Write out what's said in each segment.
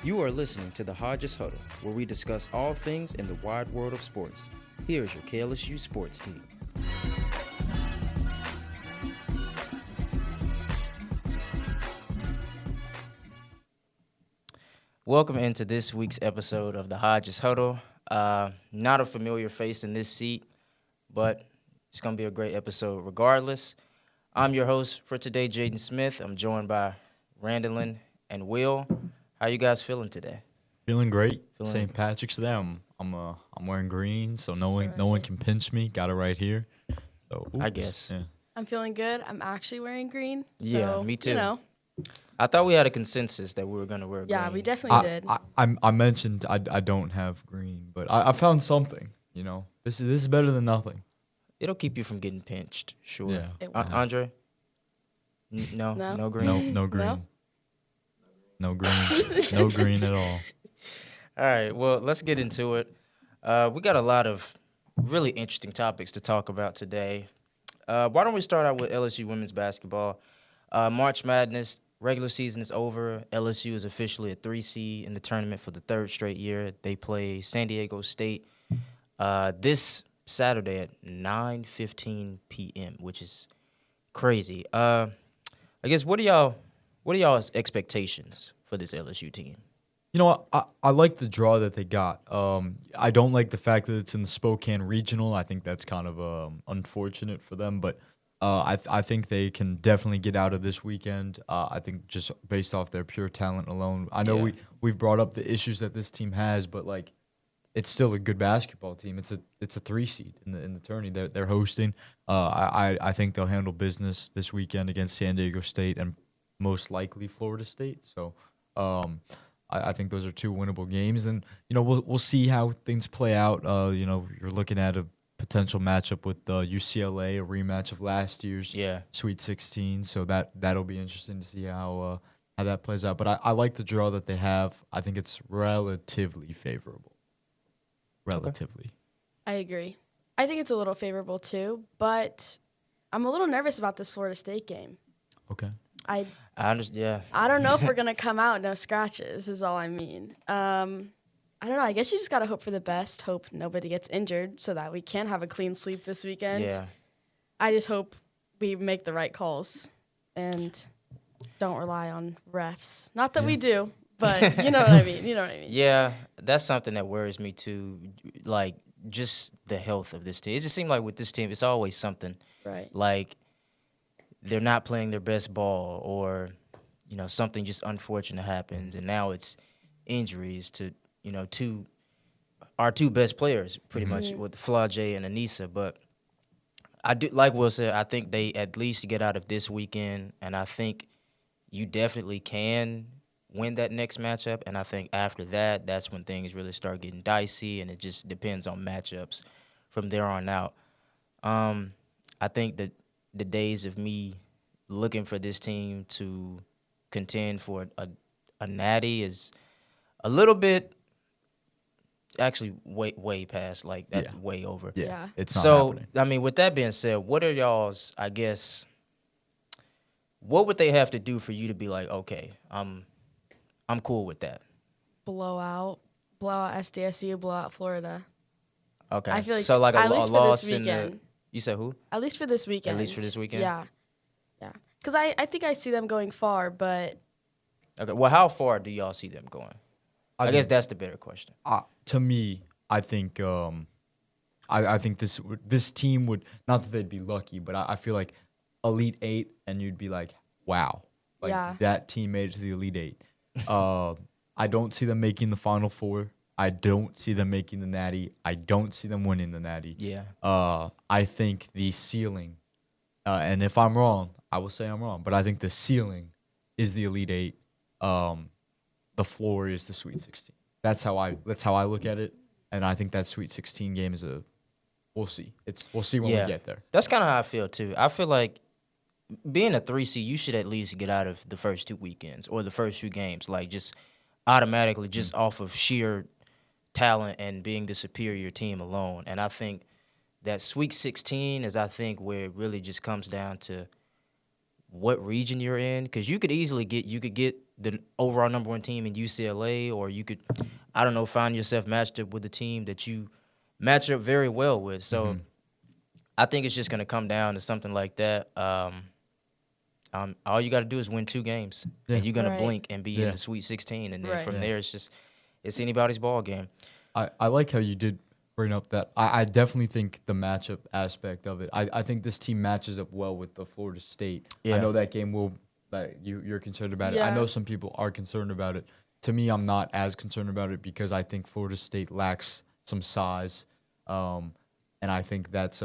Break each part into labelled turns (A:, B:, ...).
A: You are listening to the Hodges Huddle, where we discuss all things in the wide world of sports. Here's your KLSU sports team. Welcome into this week's episode of the Hodges Huddle. Not a familiar face in this seat, but it's going to be a great episode regardless. I'm your host for today, Jaden Smith. I'm joined by Randilyn and Will. How you guys feeling today?
B: Feeling great. St. Patrick's Day. I'm wearing green, so no one can pinch me. Got it right here. So
A: I guess.
B: Yeah.
C: I'm feeling good. I'm actually wearing green.
A: Yeah,
C: so,
A: me too.
C: You know.
A: I thought we had a consensus that we were going to wear green.
C: Yeah, we definitely did.
B: I mentioned I don't have green, but I found something. You know, this is better than nothing.
A: It'll keep you from getting pinched, sure.
B: Yeah.
A: Andre? No green?
B: No green. No green. No green at all.
A: All right, well, let's get into it. We got a lot of really interesting topics to talk about today. Why don't we start out with LSU women's basketball? March Madness regular season is over. LSU is officially a 3 seed in the tournament for the third straight year. They play San Diego State this Saturday at 9:15 p.m., which is crazy. I guess what are y'all's expectations for this LSU team?
B: You know what? I like the draw that they got. I don't like the fact that it's in the Spokane Regional. I think that's kind of unfortunate for them, but I think they can definitely get out of this weekend. I think just based off their pure talent alone. I know we've brought up the issues that this team has, but like it's still a good basketball team. It's a 3 seed in the tourney. They're hosting. I think they'll handle business this weekend against San Diego State and most likely Florida State. So I think those are 2 winnable games. And we'll see how things play out. You're looking at a potential matchup with UCLA, a rematch of last year's Sweet 16. So that'll be interesting to see how that plays out. But I like the draw that they have. I think it's relatively favorable. Relatively.
C: I agree. I think it's a little favorable too, but I'm a little nervous about this Florida State game.
B: Okay.
A: I understand. Yeah.
C: I don't know if we're gonna come out no scratches. Is all I mean. I don't know. I guess you just gotta hope for the best. Hope nobody gets injured so that we can have a clean sweep this weekend.
A: Yeah.
C: I just hope we make the right calls and don't rely on refs. Not that we do, but you know what I mean.
A: Yeah, that's something that worries me too. Like just the health of this team. It just seems like with this team, it's always something.
C: Right.
A: Like they're not playing their best ball, or something just unfortunate happens, and now it's injuries to our 2 best players, pretty much, with Jay and Anissa. But I do, like Will said, I think they at least get out of this weekend, and I think you definitely can win that next matchup. And I think after that, that's when things really start getting dicey, and it just depends on matchups from there on out. I think that the days of me looking for this team to contend for a natty is a little bit actually way past, like that's way over.
B: Yeah. It's not happening.
A: I mean, with that being said, what are y'all's, I guess, what would they have to do for you to be like, okay, I'm cool with that?
C: Blow out SDSU, blow out Florida.
A: Okay.
C: I feel like
A: so like a
C: at least
A: loss
C: for this weekend.
A: in the. You said who?
C: At least for this weekend.
A: At least for this weekend?
C: Yeah. Because I think I see them going far, but.
A: Okay. Well, how far do y'all see them going? I guess that's the better question.
B: To me, I think I think this team would, not that they'd be lucky, but I feel like Elite 8, and you'd be like, wow, like that team made it to the Elite 8. I don't see them making the Final Four. I don't see them making the Natty. I don't see them winning the Natty.
A: Yeah.
B: I think the ceiling, and if I'm wrong, I will say I'm wrong, but I think the ceiling is the Elite 8. The floor is the Sweet 16. That's how I look at it, and I think that Sweet 16 game is we'll see. We'll see when we get there.
A: That's kind of how I feel too. I feel like being a 3 seed, you should at least get out of the first 2 weekends or the first few games, like just automatically, just off of sheer talent and being the superior team alone. And I think that Sweet 16 is, I think, where it really just comes down to what region you're in, because you could easily get the overall number one team in UCLA, or you could, I don't know, find yourself matched up with a team that you match up very well with. So I think it's just going to come down to something like that. All you got to do is win 2 games, and you're going to blink and be in the Sweet 16, and then from there it's anybody's ball game.
B: I like how you did bring up that. I definitely think the matchup aspect of it. I think this team matches up well with the Florida State. I know that game will. You're concerned about it. I know some people are concerned about it. To me, I'm not as concerned about it because I think Florida State lacks some size, and I think that's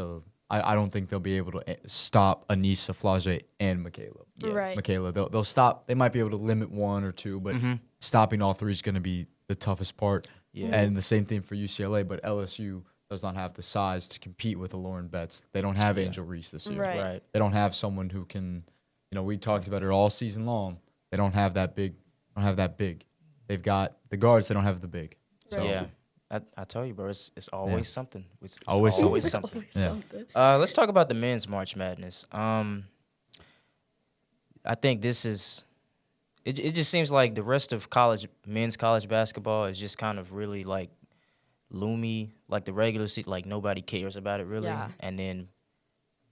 B: I don't think they'll be able to stop Anissa, Flage, and Michaela. Michaela, they'll stop. They might be able to limit 1 or 2, but stopping all 3 is going to be the toughest part. And the same thing for UCLA, but LSU does not have the size to compete with the Lauren Betts. They don't have Angel Reese this year.
C: Right.
B: They don't have someone who can, we talked about it all season long. They don't have that big. They've got the guards. They don't have the big. So.
A: Yeah. I tell you, bro, it's always something. It's
B: always
A: something.
C: Something.
A: Let's talk about the men's March Madness. I think this is. It just seems like the rest of men's college basketball is just kind of really like loomy, like the regular season, like nobody cares about it really.
C: Yeah.
A: And then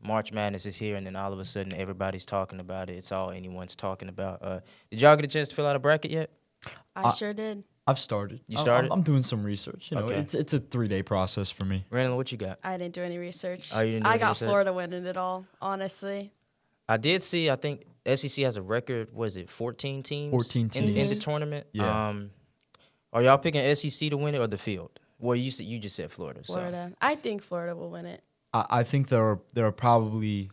A: March Madness is here, and then all of a sudden everybody's talking about it. It's all anyone's talking about. Did y'all get a chance to fill out a bracket yet?
C: I sure did.
B: I've started.
A: You started?
B: I'm doing some research.
A: Okay.
B: It's a 3-day process for me.
A: Randilyn, what you got?
C: I didn't do any research.
A: Oh, you didn't do
C: I
A: any
C: got
A: research?
C: Florida winning it all, honestly.
A: I did see, I think SEC has a record, what is it, 14 teams?
B: 14
A: in the
B: teams.
A: tournament?
B: Yeah.
A: Are y'all picking SEC to win it or the field? Well, you just said Florida.
C: Florida. I think Florida will win it.
B: I think there are probably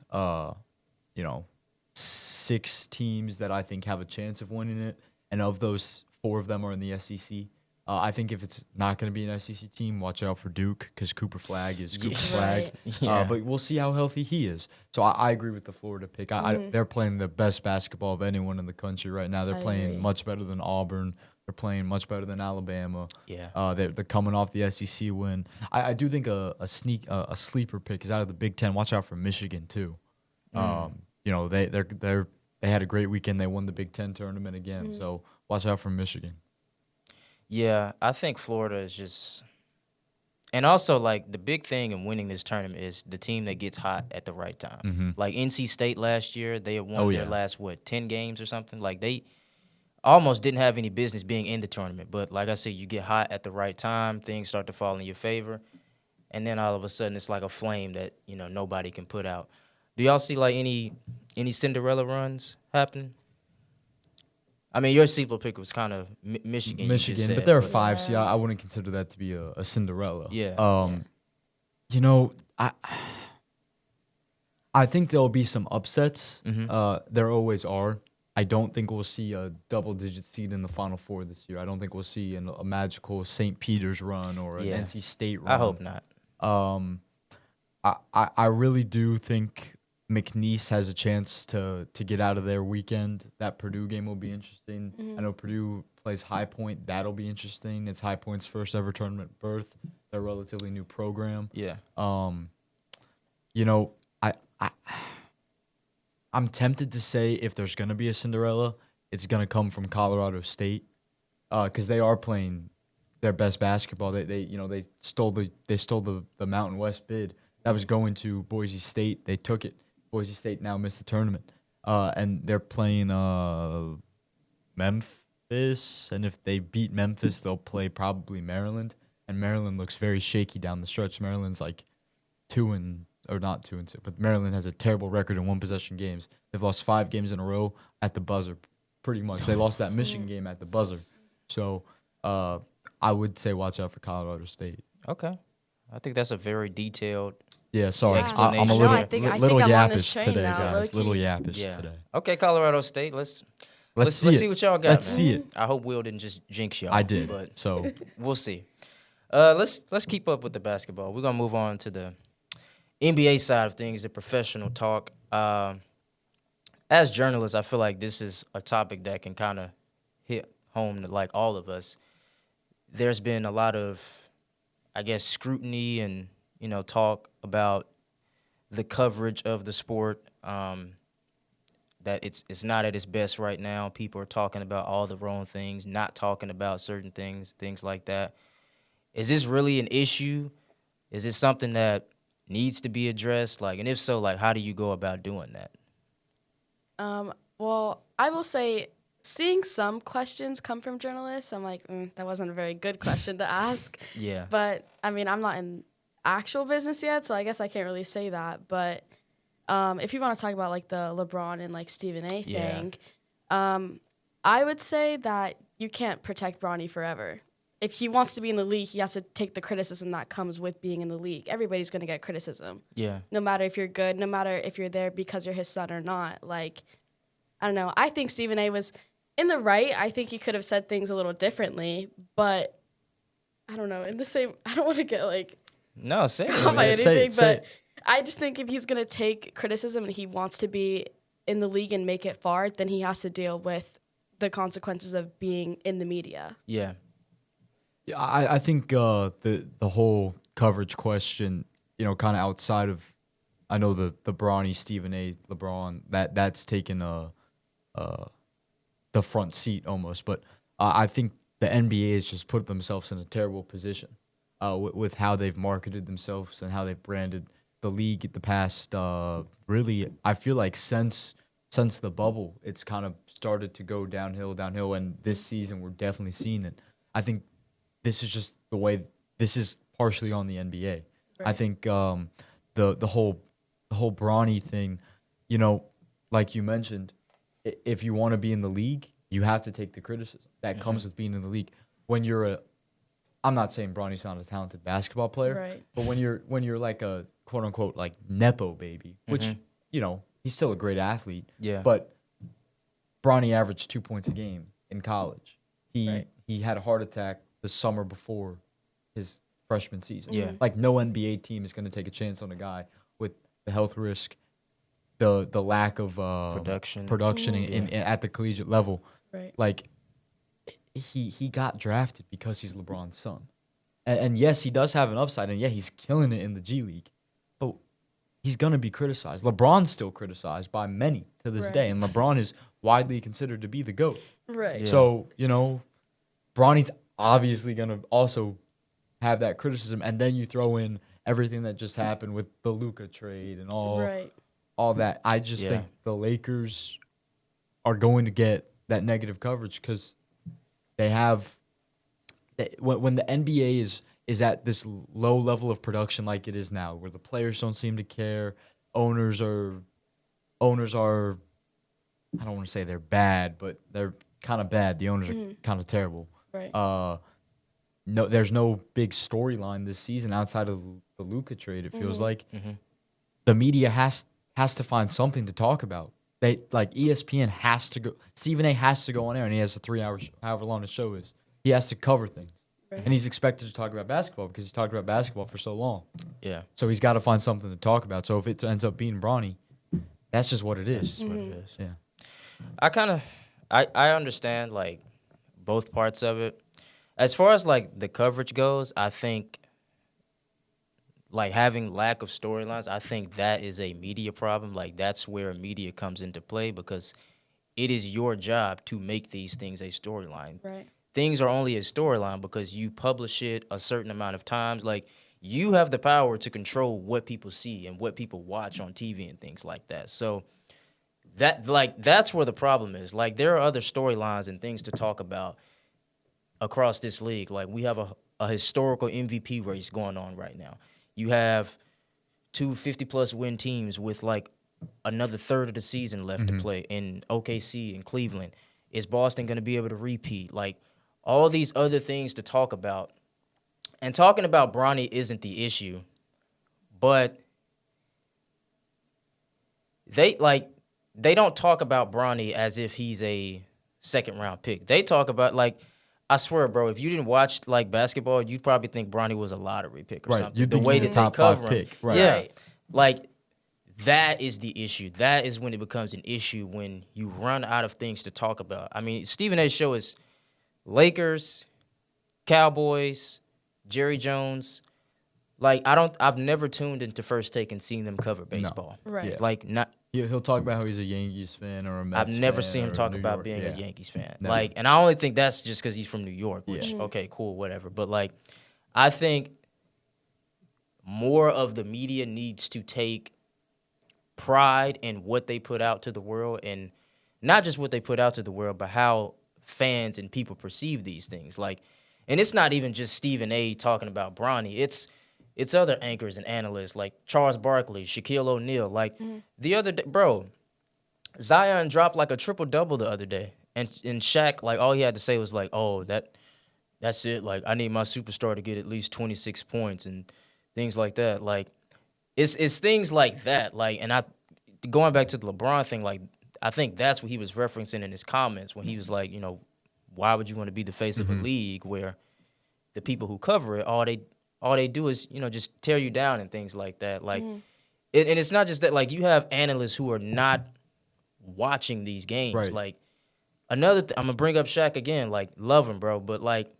B: 6 teams that I think have a chance of winning it, and of those, 4 of them are in the SEC. I think if it's not going to be an SEC team, watch out for Duke because Cooper Flagg is Cooper Flagg.
A: Yeah.
B: But we'll see how healthy he is. So I agree with the Florida pick. They're playing the best basketball of anyone in the country right now. They're playing much better than Auburn. They're playing much better than Alabama.
A: Yeah.
B: They're coming off the SEC win. I do think a sleeper pick is out of the Big Ten. Watch out for Michigan too. They had a great weekend. They won the Big Ten tournament again. So watch out for Michigan.
A: Yeah, I think Florida is just – and also, like, the big thing in winning this tournament is the team that gets hot at the right time. Like, NC State last year, they had won their last, 10 games or something? Like, they almost didn't have any business being in the tournament. But, like I said, you get hot at the right time, things start to fall in your favor, and then all of a sudden it's like a flame that, nobody can put out. Do y'all see, like, any Cinderella runs happening? I mean, your sleeper pick was kind of Michigan.
B: But there are 5, so I wouldn't consider that to be a Cinderella.
A: Yeah.
B: I think there'll be some upsets. There always are. I don't think we'll see a double-digit seed in the Final Four this year. I don't think we'll see a magical St. Peter's run or an NC State run.
A: I hope not.
B: I really do think McNeese has a chance to get out of their weekend. That Purdue game will be interesting. I know Purdue plays High Point. That'll be interesting. It's High Point's first ever tournament berth. They're a relatively new program.
A: Yeah.
B: I'm tempted to say if there's going to be a Cinderella, it's going to come from Colorado State because they are playing their best basketball. They stole the Mountain West bid that was going to Boise State. They took it. Boise State now missed the tournament, and they're playing Memphis. And if they beat Memphis, they'll play probably Maryland. And Maryland looks very shaky down the stretch. Maryland's like 2-2, but Maryland has a terrible record in one-possession games. They've lost 5 games in a row at the buzzer, pretty much. They lost that Michigan game at the buzzer. So I would say watch out for Colorado State.
A: Okay. I think that's a very detailed.
B: Yeah, sorry.
A: Explanation.
B: I'm a
A: No,
B: little,
C: I think I'm
B: little
C: on this
B: yappish
C: train
B: today,
C: now,
B: guys.
C: low-key.
B: Little yappish today.
A: Okay, Colorado State. Let's
B: see
A: what y'all got.
B: Let's
A: man.
B: see it.
A: I hope Will didn't just jinx y'all.
B: I did.
A: But
B: So
A: we'll see. Let's keep up with the basketball. We're gonna move on to the NBA side of things, the professional talk. As journalists, I feel like this is a topic that can kind of hit home to like all of us. There's been a lot of, I guess, scrutiny and talk about the coverage of the sport. The that it's not at its best right now. People are talking about all the wrong things, not talking about certain things like that. Is this really an issue? Is it something that needs to be addressed? Like, and if so, like, how do you go about doing that?
C: Well, I will say, seeing some questions come from journalists, I'm like, that wasn't a very good question to ask.
A: Yeah.
C: But, I mean, I'm not in actual business yet, so I guess I can't really say that. But if you want to talk about, like, the LeBron and, like, Stephen A. thing, I would say that you can't protect Bronny forever. If he wants to be in the league, he has to take the criticism that comes with being in the league. Everybody's going to get criticism.
A: Yeah.
C: No matter if you're good, no matter if you're there because you're his son or not. Like, I don't know. I think Stephen A. was in the right. I think he could have said things a little differently, but I don't know. In the same, I don't want to get, like,
A: No, say it.
C: caught by
A: man.
C: anything,
B: say
C: but I just think if he's going to take criticism and he wants to be in the league and make it far, then he has to deal with the consequences of being in the media.
A: Yeah.
B: Yeah, I think the whole coverage question, you know, kind of outside of, I know the Bronny, Stephen A., LeBron, that's taken the front seat almost, but I think the NBA has just put themselves in a terrible position with how they've marketed themselves and how they've branded the league at the past. Really, I feel like since the bubble, it's kind of started to go downhill, and this season we're definitely seeing it. I think this is just the way. This is partially on the NBA.
C: Right.
B: I think the whole Bronny thing, you know, like you mentioned, if you want to be in the league, you have to take the criticism that comes with being in the league. When you're I'm not saying Bronny's not a talented basketball player,
C: Right.
B: but when you're like a quote unquote like nepo baby, which you know he's still a great athlete,
A: Yeah.
B: but Bronny averaged 2 points a game in college. He had a heart attack the summer before his freshman season.
A: Yeah.
B: Like no NBA team is going to take a chance on a guy with the health risk, the lack of production in at the collegiate level.
C: Right.
B: Like he got drafted because he's LeBron's son. And yes, he does have an upside, and yeah, he's killing it in the G League. But he's going to be criticized. LeBron's still criticized by many to this day, and LeBron is widely considered to be the GOAT.
C: Right.
A: Yeah.
B: So, you know, Bronny's obviously going to also have that criticism, and then you throw in everything that just happened with the Luka trade and all that. I just think the Lakers are going to get that negative coverage because they have when the NBA is at this low level of production like it is now, where the players don't seem to care, owners are I don't want to say they're bad, but they're kind of bad. The owners are kind of terrible.
C: Right.
B: No, there's no big storyline this season outside of the Luka trade. It feels like the media has to find something to talk about. They like ESPN has to go. Stephen A. has to go on air, and he has a 3 hour, however long the show is. He has to cover things, and he's expected to talk about basketball because he's talked about basketball for so long.
A: Yeah.
B: So he's got to find something to talk about. So if it ends up being Bronny, that's just what it is.
A: That's just what it is.
B: Yeah.
A: I understand like both parts of it. As far as like the coverage goes, I think like having lack of storylines, I think that is a media problem. Like that's where media comes into play because it is your job to make these things a storyline.
C: Right.
A: Things are only a storyline because you publish it a certain amount of times. Like you have the power to control what people see and what people watch on TV and things like that. So that's where the problem is. Like there are other storylines and things to talk about across this league. Like we have a historical MVP race going on right now. You have 2 50-plus win teams with like another third of the season left to play in OKC and Cleveland. Is Boston going to be able to repeat? Like all these other things to talk about. And talking about Bronny isn't the issue, but they don't talk about Bronny as if he's a second-round pick. They talk about, like, I swear, bro, if you didn't watch, like, basketball, you'd probably think Bronny was a lottery pick or something.
B: You'd
A: The
B: think
A: way
B: he's
A: that
B: a top
A: they cover
B: 5
A: him.
B: pick. Right.
A: Yeah.
C: Right.
A: Like, that is the issue. That is when it becomes an issue when you run out of things to talk about. I mean, Stephen A's show is Lakers, Cowboys, Jerry Jones. Like, I've never tuned into First Take and seen them cover baseball.
C: Right.
B: Yeah.
A: Like, not
B: He'll talk about how he's a Yankees fan or a Mets
A: I've never
B: fan
A: seen him
B: or
A: talk
B: New
A: about
B: York.
A: being
B: Yeah.
A: a Yankees fan.
B: Never.
A: Like, and I only think that's just because he's from New York, which, okay, cool, whatever. But, like, I think more of the media needs to take pride in what they put out to the world, and not just what they put out to the world, but how fans and people perceive these things. Like, and it's not even just Stephen A. talking about Bronny. It's other anchors and analysts like Charles Barkley, Shaquille O'Neal. Like, the other day, bro, Zion dropped like a triple-double the other day. And Shaq, like, all he had to say was like, oh, that's it. Like, I need my superstar to get at least 26 points and things like that. Like, it's things like that. Like, and going back to the LeBron thing, like, I think that's what he was referencing in his comments when he was like, you know, why would you want to be the face of a league where the people who cover it, all they do is, you know, just tear you down and things like that. Like, and it's not just that. Like, you have analysts who are not watching these games.
B: Right.
A: Like, I'm gonna bring up Shaq again. Like, love him, bro, but like,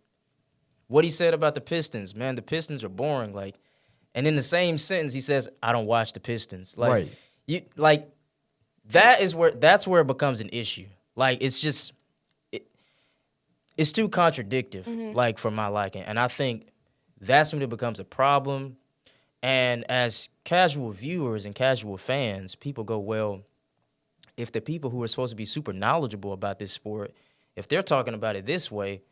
A: what he said about the Pistons, man, the Pistons are boring. Like, and in the same sentence, he says, I don't watch the Pistons. Like, that's where it becomes an issue. Like, it's just, it's too contradictory, like, for my liking. And I think that's when it becomes a problem. And as casual viewers and casual fans, people go, well, if the people who are supposed to be super knowledgeable about this sport, if they're talking about it this way,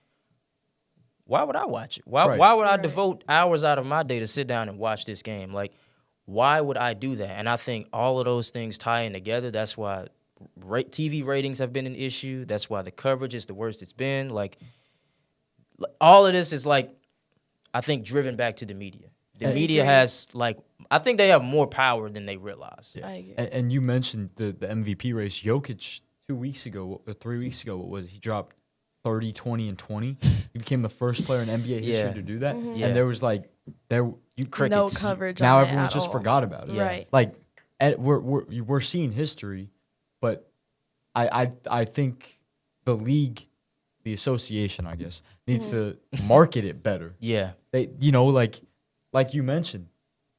A: why would I watch it? Why would I devote hours out of my day to sit down and watch this game? Like, why would I do that? And I think all of those things tie in together. That's why TV ratings have been an issue. That's why the coverage is the worst it's been. Like, all of this is, like, I think, driven back to the media. The media has, like, I think they have more power than they realize.
B: Yeah.
C: I agree.
B: And you mentioned the MVP race. Jokic 2 weeks ago, or 3 weeks ago, what was it? He dropped 30, 20, and 20. He became the first player in NBA history to do that.
A: Yeah.
B: And there was, like, crickets.
C: No coverage
B: Now
C: on it
B: everyone
C: at
B: just
C: all.
B: forgot about it.
C: Yeah. Right.
B: Like, we're seeing history, but I think the league, the association, I guess, needs to market it better.
A: Yeah.
B: They, you know, like you mentioned,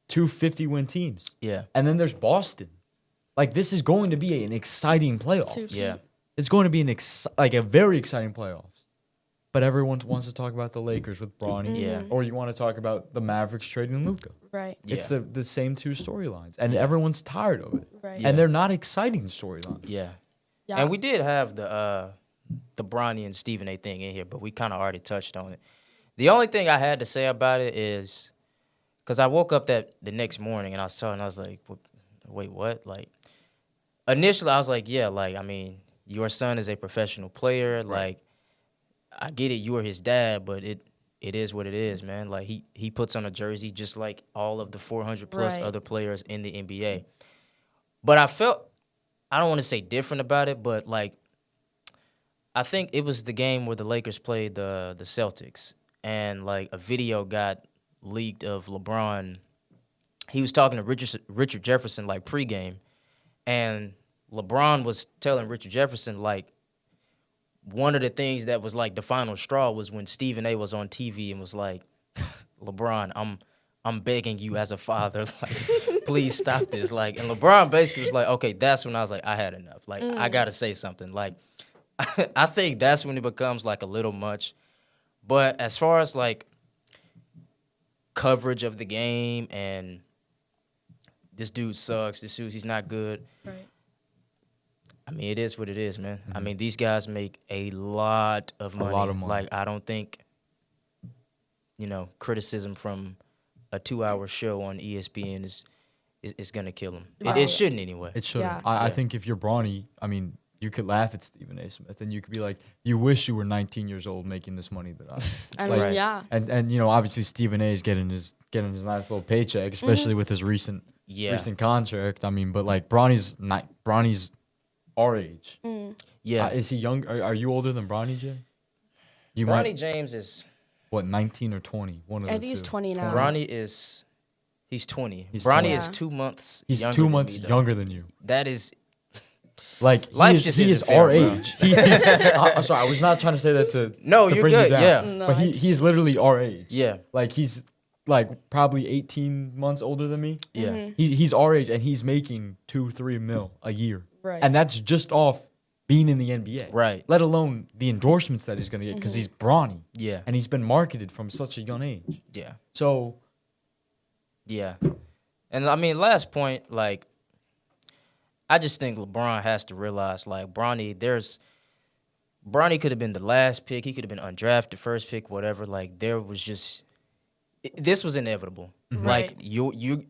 B: 2 50-win teams.
A: Yeah.
B: And then there's Boston. Like, this is going to be an exciting playoff.
A: Yeah.
B: It's going to be a very exciting playoffs. But everyone wants to talk about the Lakers with Bronny.
A: Yeah.
B: Or you want to talk about the Mavericks trading Luka.
C: Right.
B: It's
A: Yeah.
B: the same two storylines. And everyone's tired of it.
C: Right.
A: Yeah.
B: And they're not exciting storylines.
A: Yeah.
C: Yeah.
A: And we did have the Bronny and Stephen A. thing in here, but we kind of already touched on it. The only thing I had to say about it is, because I woke up the next morning and I saw it and I was like, wait, what? Like, initially I was like, yeah, like, I mean, your son is a professional player.
B: Right.
A: Like, I get it, you are his dad, but it is what it is, man. Like, he puts on a jersey just like all of the 400-plus
C: Right.
A: other players in the NBA. But I felt, I don't want to say different about it, but, like, I think it was the game where the Lakers played the Celtics, and, like, a video got leaked of LeBron. He was talking to Richard Jefferson, like, pregame, and LeBron was telling Richard Jefferson, like, one of the things that was, like, the final straw was when Stephen A. was on TV and was like, LeBron, I'm begging you as a father, like, please stop this. Like, and LeBron basically was like, okay, that's when I was like, I had enough. Like, I got to say something. Like, I think that's when it becomes, like, a little much. But as far as, like, coverage of the game and this dude sucks, he's not good.
C: Right.
A: I mean, it is what it is, man. I mean, these guys make a lot of money. Like, I don't think, you know, criticism from a 2-hour show on ESPN is going to kill them.
C: Right.
A: It shouldn't anyway.
B: It shouldn't.
C: Yeah.
B: I think if you're Bronny, I mean, you could laugh at Stephen A. Smith and you could be like, you wish you were 19 years old making this money that
C: I
B: like,
C: mean, yeah.
B: And you know, obviously Stephen A. is getting his nice little paycheck, especially with his recent contract. I mean, but like Bronny's our age.
A: Yeah.
B: Is he young? Are you older than Bronny, Jay?
A: Bronny James is...
B: What, 19 or 20? One of
C: I
B: the
C: think he's
B: two.
C: 20 now.
A: Bronny is... He's 20.
B: He's
A: Bronny
B: 20.
A: is 2 months
B: He's
A: younger
B: 2
A: than
B: months
A: me, though.
B: younger than you.
A: That is...
B: Like,
A: Life
B: he
A: just
B: is
A: isn't fair,
B: our
A: bro.
B: age. He is, I'm sorry, I was not trying to say that to
A: No,
B: to
A: you're
B: bring
A: good,
B: you down.
A: yeah.
C: No,
B: But he's literally our age.
A: Yeah.
B: Like, he's like probably 18 months older than me.
A: Yeah.
C: Mm-hmm.
B: He's our age, and he's making 2-3 mil a year.
C: Right.
B: And that's just off being in the NBA.
A: Right.
B: Let alone the endorsements that he's going to get because he's brawny.
A: Yeah.
B: And he's been marketed from such a young age.
A: Yeah.
B: So,
A: Yeah. And I mean, last point, like, I just think LeBron has to realize, like, Bronny could have been the last pick. He could have been undrafted, first pick, whatever. Like, this was inevitable.
C: Right.
A: Like, you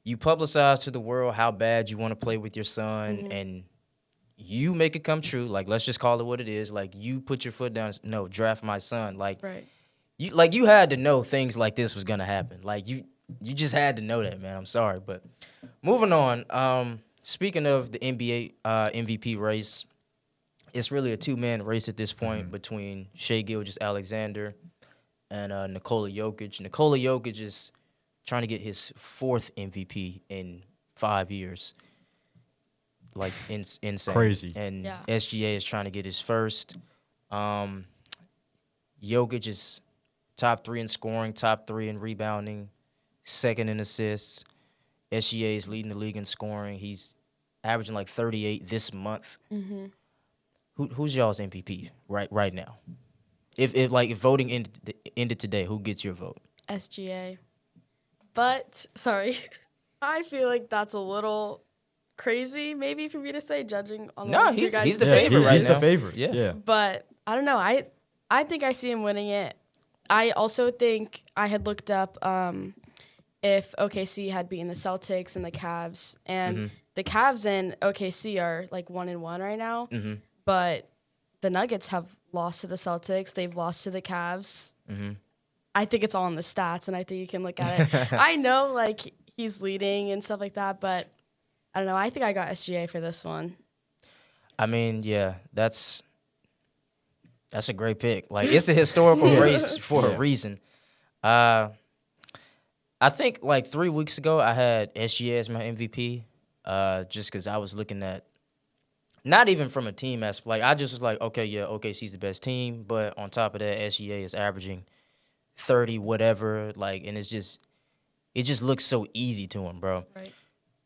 A: publicize to the world how bad you want to play with your son, and you make it come true. Like, let's just call it what it is. Like, you put your foot down. No, draft my son. Like,
C: Right.
A: you had to know things like this was gonna happen. Like, you just had to know that, man. I'm sorry, but moving on. Speaking of the NBA MVP race, it's really a two-man race at this point between Shai Gilgeous-Alexander and Nikola Jokic. Nikola Jokic is trying to get his 4th MVP in 5 years. Like, insane.
B: Crazy.
A: And
C: Yeah.
A: SGA is trying to get his first. Jokic is top 3 in scoring, top 3 in rebounding, 2nd in assists. SGA is leading the league in scoring. He's averaging like 38 this month.
C: Mm-hmm.
A: Who's y'all's MVP right now? If voting ended today, who gets your vote?
C: SGA. But, sorry, I feel like that's a little crazy maybe for me to say, judging on the
A: No,
C: ones you guys
A: he's the
C: say.
A: favorite right
B: he's
A: now.
B: the favorite.
A: Yeah.
B: Yeah.
C: But I don't know. I think I see him winning it. I also think I had looked up if OKC had beaten the Celtics and the Cavs, and the Cavs and OKC are like 1-1 right now.
A: Mm-hmm.
C: But the Nuggets have lost to the Celtics. They've lost to the Cavs.
A: Mm-hmm.
C: I think it's all in the stats, and I think you can look at it. I know like he's leading and stuff like that, but I don't know. I think I got SGA for this one.
A: I mean, yeah, that's a great pick. Like, it's a historical race for a reason. I think like 3 weeks ago I had SGA as my MVP, just because I was looking at, not even from a team aspect. Like, I just was like, okay, yeah, OKC's the best team, but on top of that, SGA is averaging 30 whatever. Like, and it just looks so easy to him, bro.
C: Right.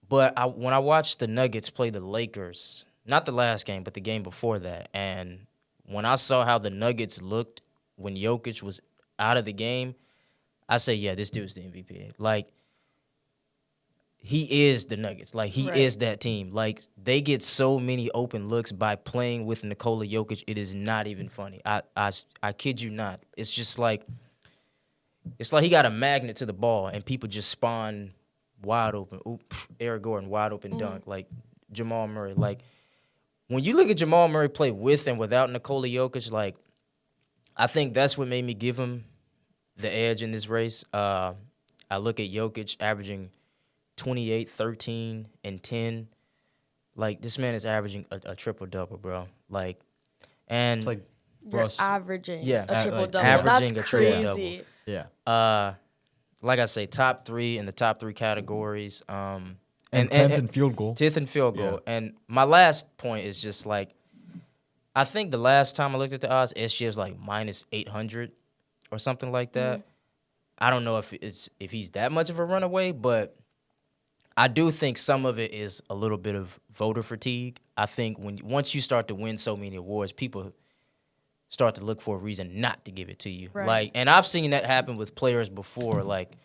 A: But when I watched the Nuggets play the Lakers, not the last game, but the game before that, and when I saw how the Nuggets looked when Jokic was out of the game, I say, yeah, this dude's the MVP. Like, he is the Nuggets. Like, he
C: Right.
A: is that team. Like, they get so many open looks by playing with Nikola Jokic. It is not even funny. I kid you not. It's just like, it's like he got a magnet to the ball, and people just spawn wide open. Eric Gordon, wide open dunk. Like, Jamal Murray. Like, when you look at Jamal Murray play with and without Nikola Jokic, like, I think that's what made me give him the edge in this race. I look at Jokic averaging 28, 13, and 10. Like, this man is averaging a triple-double, bro. Like, and
B: It's like
C: You're
B: Russ.
C: averaging
A: Yeah,
C: a triple double.
A: averaging
C: That's
A: a triple-double.
C: crazy.
B: Yeah.
A: like I say, top 3 in the top 3 categories.
B: And 10th in field goal.
A: 10th in field goal. And my last point is just like, I think the last time I looked at the odds, SGA was like minus 800 or something like that. I don't know if he's that much of a runaway, but I do think some of it is a little bit of voter fatigue. I think once you start to win so many awards, people start to look for a reason not to give it to you.
C: Right.
A: Like, and I've seen that happen with players before, like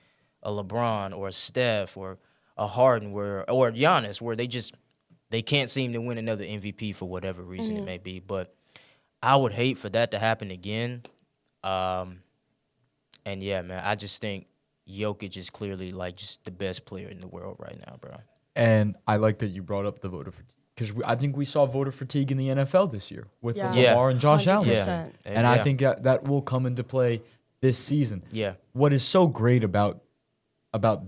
A: a LeBron or a Steph or a Harden or Giannis, where they can't seem to win another MVP for whatever reason it may be. But I would hate for that to happen again. And yeah, man, I just think Jokic is clearly like just the best player in the world right now, bro.
B: And I like that you brought up the voter fatigue because I think we saw voter fatigue in the NFL this year with
C: Yeah.
B: Lamar and Josh Allen.
C: 100%.
B: And I think that will come into play this season.
A: Yeah.
B: What is so great about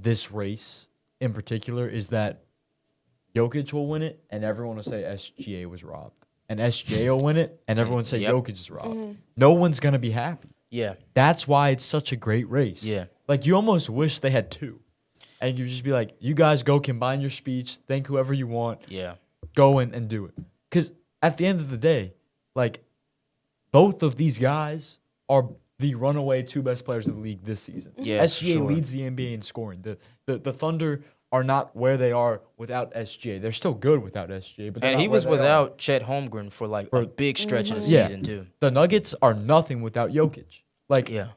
B: this race in particular is that Jokic will win it, and everyone will say SGA was robbed. And SGA will win it, and everyone will say Jokic is robbed. No one's going to be happy.
A: Yeah.
B: That's why it's such a great race.
A: Yeah.
B: Like, you almost wish they had two. And you just be like, you guys go combine your speech, thank whoever you want.
A: Yeah.
B: Go in and do it. Because at the end of the day, like, both of these guys are the runaway 2 best players in the league this season.
A: Yeah,
B: SGA
A: sure.
B: leads the NBA in scoring. The Thunder are not where they are without SGA. They're still good without SGA, but
A: And he was without Chet Holmgren for like a big stretch of the season too.
B: The Nuggets are nothing without Jokic.
A: Yeah.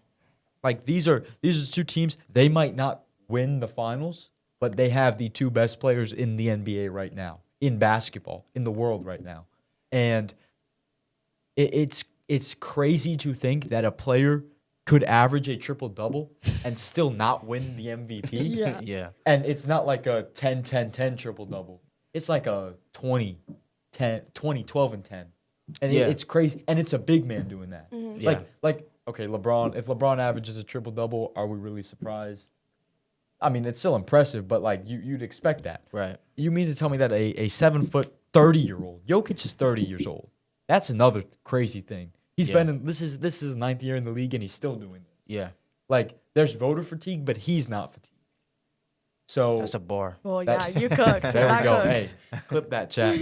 B: Like these are 2 teams. They might not win the finals, but they have the 2 best players in the NBA right now, in basketball, in the world right now. And it's crazy to think that a player could average a triple-double and still not win the MVP.
C: Yeah.
A: Yeah.
B: And it's not like a 10-10-10 triple-double. It's like a 20-10, 20-12 and 10. And it's crazy. And it's a big man doing that.
A: Yeah.
B: Like okay, LeBron, if LeBron averages a triple-double, are we really surprised? I mean, it's still impressive, but like you'd expect that.
A: Right.
B: You mean to tell me that a 7-foot 30-year-old, Jokic is 30 years old. That's another crazy thing. He's been in this is his 9th year in the league and he's still doing this.
A: Yeah.
B: Like there's voter fatigue, but he's not fatigued. So
A: That's a bar.
C: Well, yeah, you cooked.
B: there we go. Hey, clip that chat.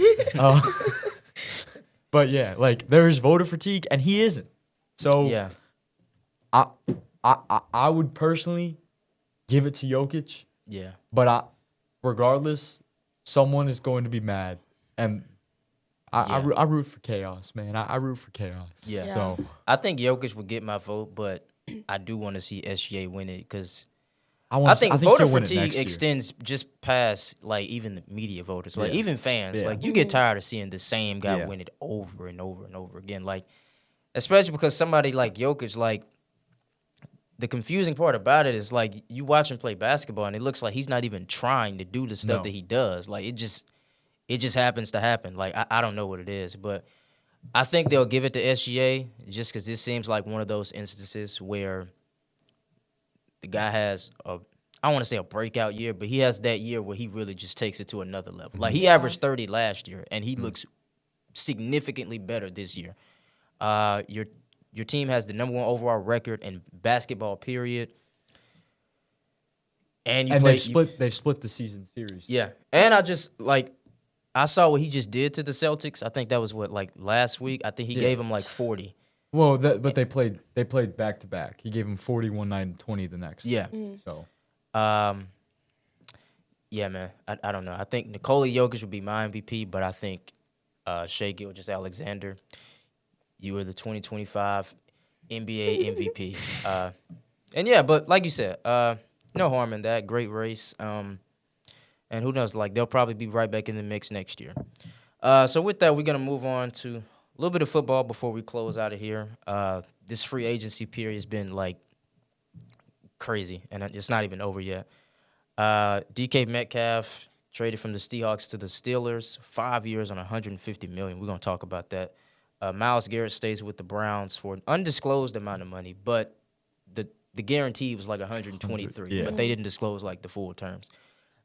B: But yeah, like there's voter fatigue and he isn't. So
A: Yeah.
B: I would personally give it to Jokic,
A: Yeah.
B: but regardless, someone is going to be mad, and I root for chaos, man. I root for chaos.
A: Yeah.
B: So
A: I think Jokic would get my vote, but I do want to see SGA win it because
B: I
A: think
B: he'll
A: voter
B: win it
A: fatigue
B: next year.
A: extends just past like even the media voters, like
B: Yeah.
A: even fans.
B: Yeah.
A: Like you get tired of seeing the same guy
B: Yeah.
A: win it over and over and over again. Like especially because somebody like Jokic, like the confusing part about it is like you watch him play basketball and it looks like he's not even trying to do the stuff
B: No.
A: that he does. Like it just happens to happen. Like I don't know what it is, but I think they'll give it to SGA just because this seems like one of those instances where the guy has I don't want to say a breakout year, but he has that year where he really just takes it to another level. Like he averaged 30 last year, and he looks significantly better this year. Your team has the #1 overall record in basketball, period. And
B: they've split the season series.
A: Yeah, and I saw what he just did to the Celtics. I think that was last week. I think he gave him like 40.
B: Well, but they played back to back. He gave him 41, 9, 20 the next.
A: Yeah.
B: So.
A: Yeah, man. I don't know. I think Nikola Jokic would be my MVP, but I think Shai Gilgeous-Alexander, you were the 2025 NBA MVP. And yeah, but like you said, no harm in that. Great race. And who knows? Like they'll probably be right back in the mix next year. So with that, we're gonna move on to a little bit of football before we close out of here. This free agency period has been like crazy, and it's not even over yet. DK Metcalf traded from the Seahawks to the Steelers, 5 years on $150 million. We're gonna talk about that. Myles Garrett stays with the Browns for an undisclosed amount of money, but the guarantee was like 123,
B: yeah.
A: but they didn't disclose like the full terms.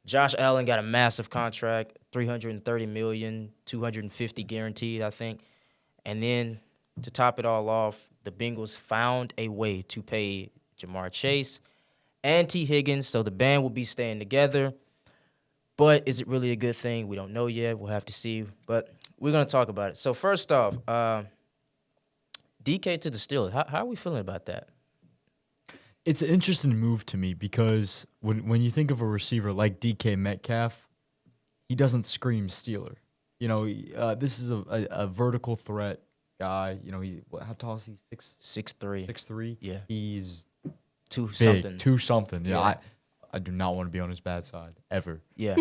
A: Josh Allen got a massive contract, $330 million, $250 guaranteed, I think. And then to top it all off, the Bengals found a way to pay Jamar Chase and T. Higgins, so the band will be staying together. But is it really a good thing? We don't know yet. We'll have to see. But we're going to talk about it. So first off, DK to the Steelers. How are we feeling about that?
B: It's an interesting move to me because when you think of a receiver like DK Metcalf, he doesn't scream Steeler. You know, this is a vertical threat guy. You know, how tall is he?
A: 6'3".
B: 6'3".
A: Yeah.
B: He's
A: Two
B: big,
A: something.
B: 2-something. Yeah,
A: Yeah.
B: I do not want to be on his bad side ever.
A: Yeah.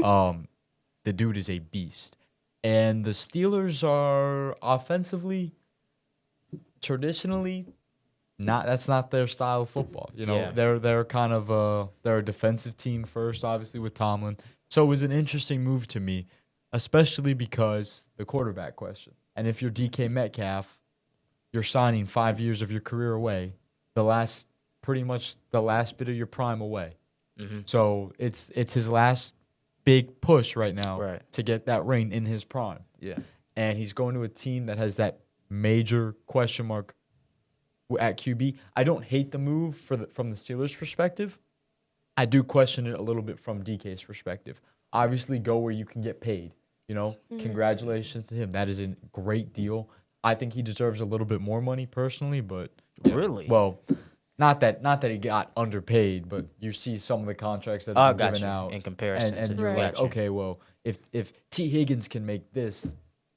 B: The dude is a beast, and the Steelers are offensively, traditionally, that's not their style of football. You know,
A: Yeah.
B: they're kind of they're a defensive team first, obviously with Tomlin. So it was an interesting move to me, especially because the quarterback question. And if you're DK Metcalf, you're signing 5 years of your career away, pretty much the last bit of your prime away.
A: Mm-hmm.
B: So it's his last big push right now
A: Right.
B: to get that ring in his prime.
A: Yeah.
B: And he's going to a team that has that major question mark at QB. I don't hate the move from the Steelers' perspective. I do question it a little bit from DK's perspective. Obviously, go where you can get paid. You know, congratulations to him. That is a great deal. I think he deserves a little bit more money personally, but
A: Really?
B: well, not that he got underpaid, but you see some of the contracts that have been given out
A: in comparison
B: and
A: to
B: you're like,
A: Gotcha.
B: okay, well, if T Higgins can make this,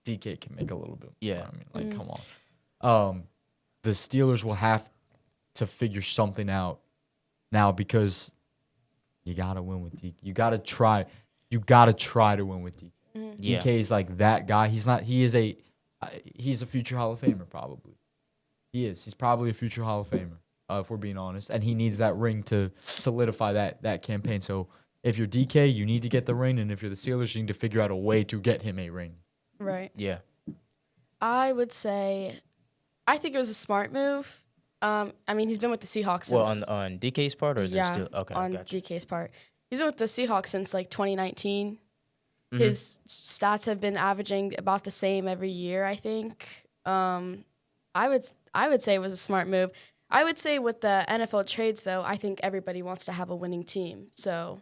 B: DK can make a little bit more.
A: Yeah.
B: I mean, like, come on. The Steelers will have to figure something out now because you gotta win with DK. You gotta try. You gotta try to win with DK.
A: Yeah.
B: DK is like that guy. He's not. He's a future Hall of Famer probably. He is. He's probably a future Hall of Famer, if we're being honest. And he needs that ring to solidify that campaign. So if you're DK, you need to get the ring, and if you're the Steelers, you need to figure out a way to get him a ring.
C: Right.
A: Yeah.
C: I would say, I think it was a smart move. I mean, he's been with the Seahawks
A: Well,
C: since.
A: on DK's part, or is
C: yeah,
A: there still okay?
C: on
A: Gotcha.
C: DK's part. He's been with the Seahawks since like 2019.
A: Mhm.
C: His stats have been averaging about the same every year, I think. I would say it was a smart move. I would say with the NFL trades, though, I think everybody wants to have a winning team. So,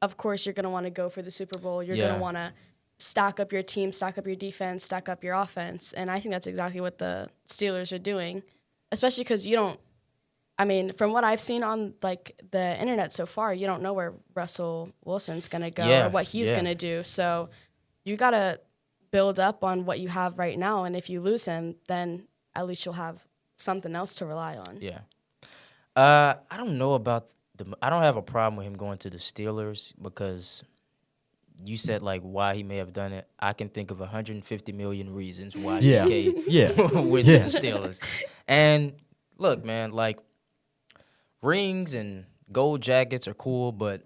C: of course, you're going to want to go for the Super Bowl. You're going
A: Yeah.
C: to want to stack up your team, stack up your defense, stack up your offense. And I think that's exactly what the Steelers are doing, especially because you don't, I mean, from what I've seen on like the internet so far, you don't know where Russell Wilson's going to go
A: Yeah,
C: or what he's
A: yeah.
C: going to do. So you got to build up on what you have right now. And if you lose him, then at least you'll have something else to rely on.
A: Yeah. I don't know about I don't have a problem with him going to the Steelers because you said like why he may have done it. I can think of 150 million reasons why
B: Yeah.
A: DK
B: Yeah.
A: went
B: Yeah.
A: to the Steelers. And look, man, like rings and gold jackets are cool, but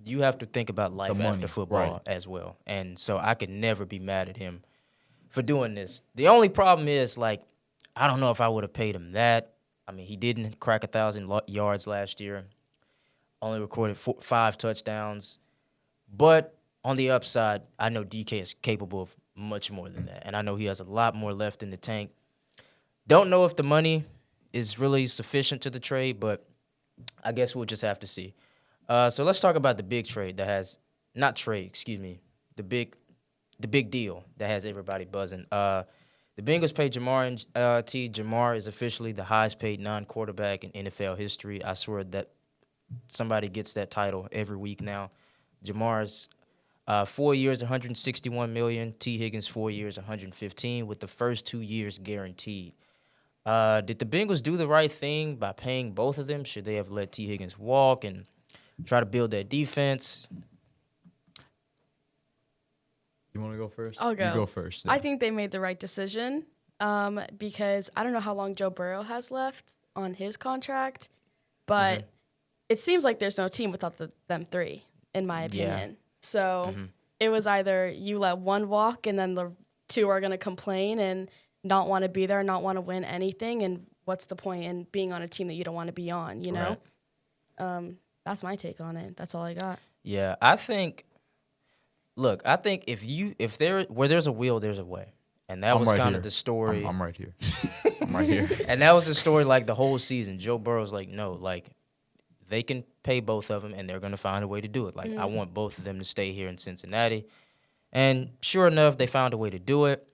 A: you have to think about life
B: money,
A: after football
B: right.
A: as well. And so I could never be mad at him for doing this. The only problem is like I don't know if I would have paid him that. I mean, he didn't crack 1,000 yards last year. Only recorded 5 touchdowns. But on the upside, I know DK is capable of much more than that. And I know he has a lot more left in the tank. Don't know if the money is really sufficient to the trade, but I guess we'll just have to see. So let's talk about the big trade that has – not trade, excuse me. The big deal that has everybody buzzing. The Bengals paid Jamar and T. Jamar is officially the highest paid non-quarterback in NFL history. I swear that somebody gets that title every week now. Jamar's 4 years, $161 million. T. Higgins 4 years, $115, with the first 2 years guaranteed. Did the Bengals do the right thing by paying both of them? Should they have let T. Higgins walk and try to build that defense?
B: You want to go first?
C: I'll go.
B: You go first.
C: I think they made the right decision because I don't know how long Joe Burrow has left on his contract, but it seems like there's no team without them three, in my opinion. So it was either you let one walk and then the two are going to complain and not want to be there, not want to win anything, and what's the point in being on a team that you don't want to be on, you know?
A: Right.
C: That's my take on it. That's all I got.
A: Yeah, I think if where there's a will, there's a way. And that
B: I'm
A: was
B: right
A: kind
B: here.
A: of the story.
B: I'm right here. I'm right here.
A: And that was the story like the whole season. Joe Burrow's like, no, like they can pay both of them and they're going to find a way to do it. Like I want both of them to stay here in Cincinnati. And sure enough, they found a way to do it.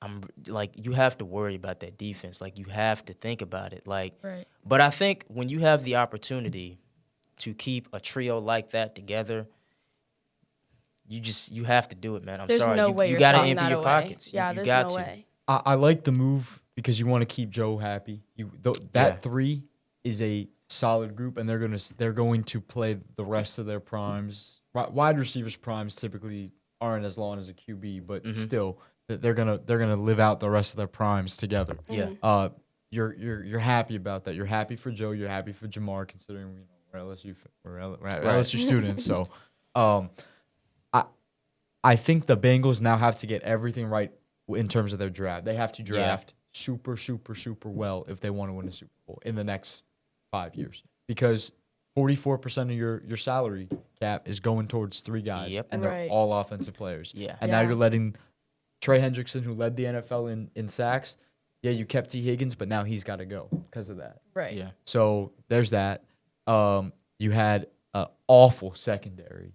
A: I'm like, you have to worry about that defense. Like you have to think about it. Like,
C: Right.
A: But I think when you have the opportunity to keep a trio like that together, you have to do it, man. I'm
C: There's
A: sorry.
C: no
A: you
C: way
A: you
C: you're
A: got to
C: throwing
A: empty
C: that
A: your
C: away.
A: pockets.
C: Yeah,
A: you
C: there's
A: got
C: no
A: to.
C: way.
B: I like the move because you want to keep Joe happy. That
A: Yeah.
B: three is a solid group, and they're going to play the rest of their primes. Wide receivers primes typically aren't as long as a QB, but still they're gonna live out the rest of their primes together.
A: Yeah.
B: You're happy about that. You're happy for Joe. You're happy for Jamar, considering we're LSU students. So, I think the Bengals now have to get everything right in terms of their draft. They have to draft super, super, super well if they want to win a Super Bowl in the next 5 years, because 44% of your salary cap is going towards 3 guys,
A: Yep.
B: and they're
C: Right.
B: all offensive players.
A: Yeah.
B: And now
C: Yeah.
B: you're letting Trey Hendrickson, who led the NFL in sacks, you kept T. Higgins, but now he's got to go because of that.
C: Right.
A: Yeah.
B: So there's that. You had an awful secondary,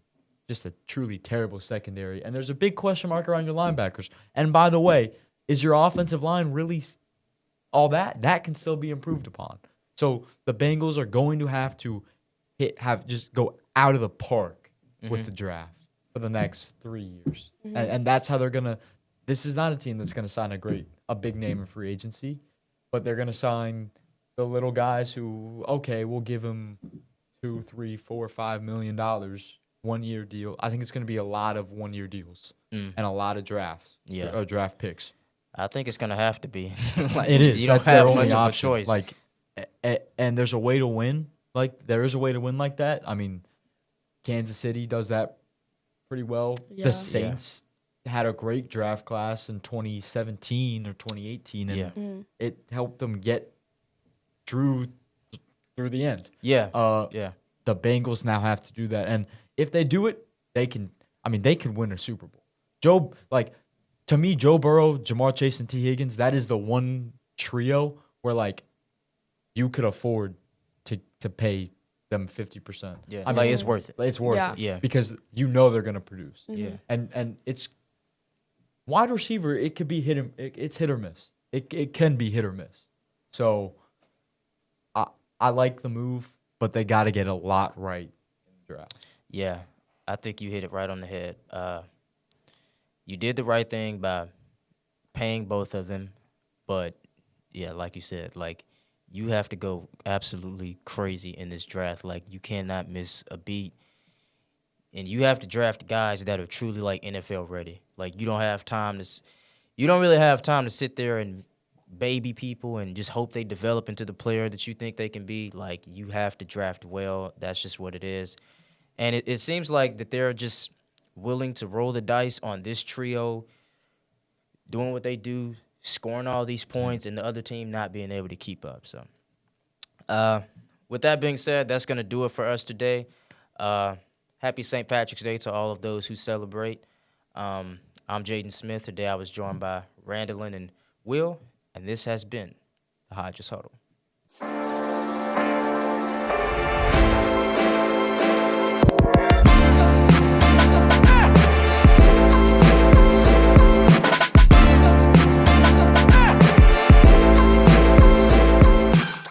B: just a truly terrible secondary. And there's a big question mark around your linebackers. And by the way, is your offensive line really all that? That can still be improved upon. So the Bengals are going to have to just go out of the park with the draft for the next 3 years. And that's how they're going to – this is not a team that's going to sign a big name in free agency, but they're going to sign the little guys who, okay, we'll give them $2, $3, $4, $5 million, 1 year deal. I think it's going to be a lot of 1 year deals and a lot of drafts or draft picks.
A: I think it's going to have to be.
B: It is.
A: You
B: That's
A: don't have
B: their only
A: much of a
B: option.
A: choice.
B: Like, and there's a way to win. Like, there is a way to win like that. I mean, Kansas City does that pretty well.
C: Yeah.
B: The Saints had a great draft class in 2017 or 2018, and it helped them get through the end. The Bengals now have to do that, and if they do it, they can. I mean, they can win a Super Bowl. To me, Joe Burrow, Jamar Chase, and T. Higgins, that is the one trio where like you could afford to pay them 50%.
A: Yeah,
B: I mean,
A: it's worth it.
B: It's worth it.
A: Yeah.
B: Because you know they're gonna produce.
A: Yeah.
B: And it's wide receiver. It could be it's hit or miss. It can be hit or miss. So I like the move, but they got to get a lot right in the draft.
A: Yeah, I think you hit it right on the head. You did the right thing by paying both of them, but yeah, like you said, like you have to go absolutely crazy in this draft. Like you cannot miss a beat, and you have to draft guys that are truly like NFL ready. Like you don't really have time to sit there and baby people and just hope they develop into the player that you think they can be. Like you have to draft well. That's just what it is. And it seems like that they're just willing to roll the dice on this trio, doing what they do, scoring all these points, and the other team not being able to keep up. So with that being said, that's going to do it for us today. Happy St. Patrick's Day to all of those who celebrate. I'm Jaden Smith. Today I was joined by Randilyn and Will, and this has been the Hodges Huddle.